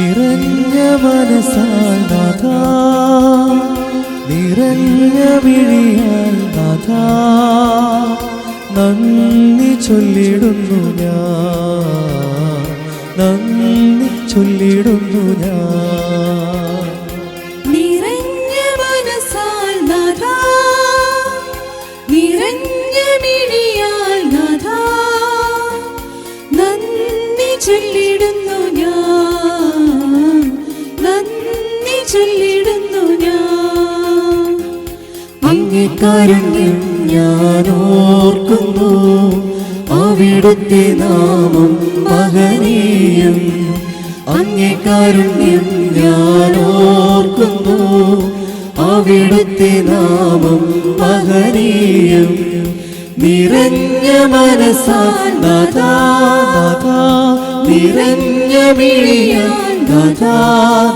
നിറഞ്ഞ മനസ്സാൽ നാഥാ, നിറഞ്ഞ വിഴിയാൽ നാഥാ, നന്ദി ചൊല്ലിടുന്നു ഞാൻ, നന്ദി ചൊല്ലിടുന്നു ഞാൻ. നിറഞ്ഞ മനസ്സാൽ നാഥാ, നിറഞ്ഞ വിഴിയാൽ നാഥാ, നന്ദി ചൊല്ലിടുന്നു ഞാൻ, നന്ദി ചൊല്ലിടുന്നു ഞാൻ. അങ്ങേ കാരുണ്യം ഞാൻ ഓർക്കുന്നു, അവിടുത്തെ നാമം മഹനീയം. അങ്ങേ കാരുണ്യം ഞാൻ ഓർക്കുന്നു, അവിടുത്തെ നാമം മഹനീയം. നിറഞ്ഞ മനസ്സാൽ നാഥാ, നാഥാ, നിറഞ്ഞ വിഴിയാൽ നാഥാ,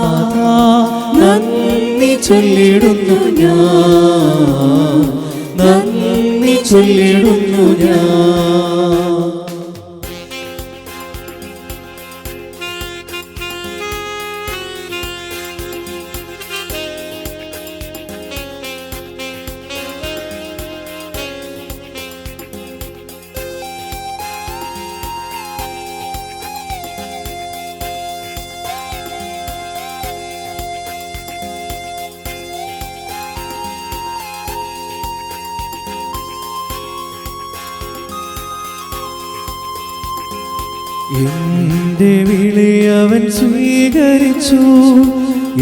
നാഥാ, നന്ദി ചൊല്ലിടുന്നു ഞാൻ, നന്ദി ചൊല്ലിടുന്നു ഞാൻ. എന്റെ വിളി അവൻ സ്വീകരിച്ചു,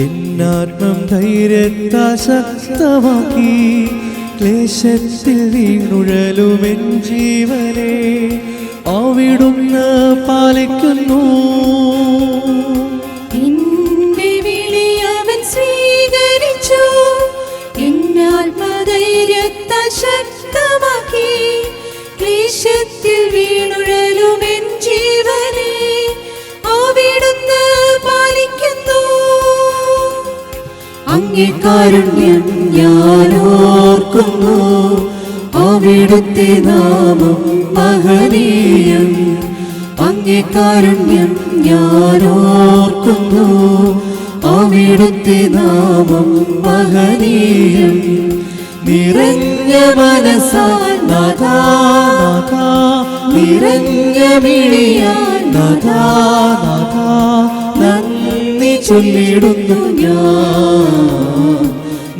എന്നാത്മം ധൈര്യത്താൽ ശക്തമാക്കി. ക്ലേശത്തിൽ വീണുഴലുമെൻ ജീവനെ അവിടുന്ന് പാലിക്കുന്നു. എന്റെ വിളി അവൻ സ്വീകരിച്ചു, എന്നാത്മധൈര്യത്താൽ ശക്തമാക്കി. ക്ലേശത്തിൽ വീണുഴലുമെൻ ജീവനെ അവിടുന്ന് പാലിക്കുന്നു. അങ്ങേ കാരുണ്യം ഞാൻ ഓർക്കുന്നു, അവിടുത്തെ നാമം മഹനീയം. അങ്ങേ കാരുണ്യം ഞാൻ ഓർക്കുന്നു, അവിടുത്തെ നാമം മഹനീയം. നിറഞ്ഞ മനസ്സാൽ നാഥാ, നാഥാ, നിറഞ്ഞ വിഴിയാൽ നാഥാ, നാഥാ, നന്ദി ചൊല്ലിടുന്നു ഞാൻ,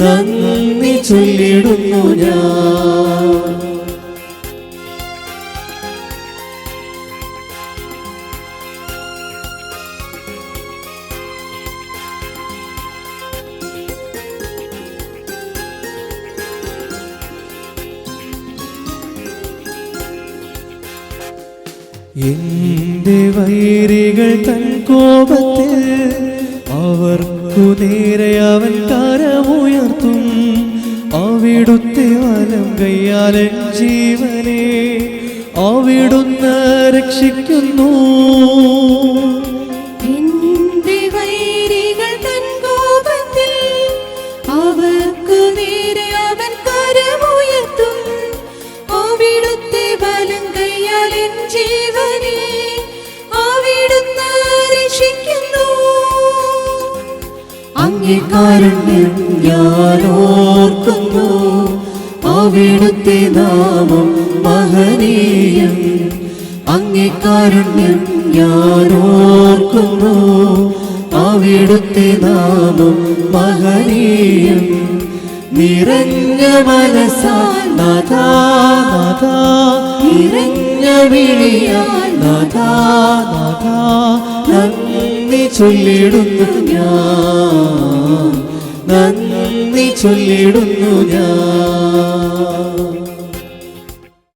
നന്ദി ചൊല്ലിടുന്നു ഞാൻ. എന്റെ വൈരികൾ തൻ കോപത്തിൽ അവർക്കു നേരെ അവൻ കരമുയർത്തും. അവിടുത്തെ വലം കൈയാൽ ജീവനെ അവിടുന്ന് രക്ഷിക്കുന്നു. എന്റെ വൈരികൾ തൻ കോപത്തിൽ അവർക്കു നേരെ അവൻ കരമുയർത്തും. അവിടുത്തെ വലം കൈയാൽ ജീവനെ അവിടുന്ന് രക്ഷിക്കുന്നു. അങ്ങേ കാരുണ്യം ഞാൻ ഓർക്കുന്നു, അവിടുത്തെ നാമം മഹനീയം. അങ്ങേ കാരുണ്യം ഞാൻ ഓർക്കുന്നു, അവിടുത്തെ നാമം മഹനീയം. നിറഞ്ഞ മനസ്സാൽ നാഥാ, നാഥാ, നിറഞ്ഞ വിഴിയാൽ നാഥാ, നാഥാ, നന്ദി ചൊല്ലിടുന്നു ഞാൻ, നന്ദി ചൊല്ലിടുന്നു ഞാൻ.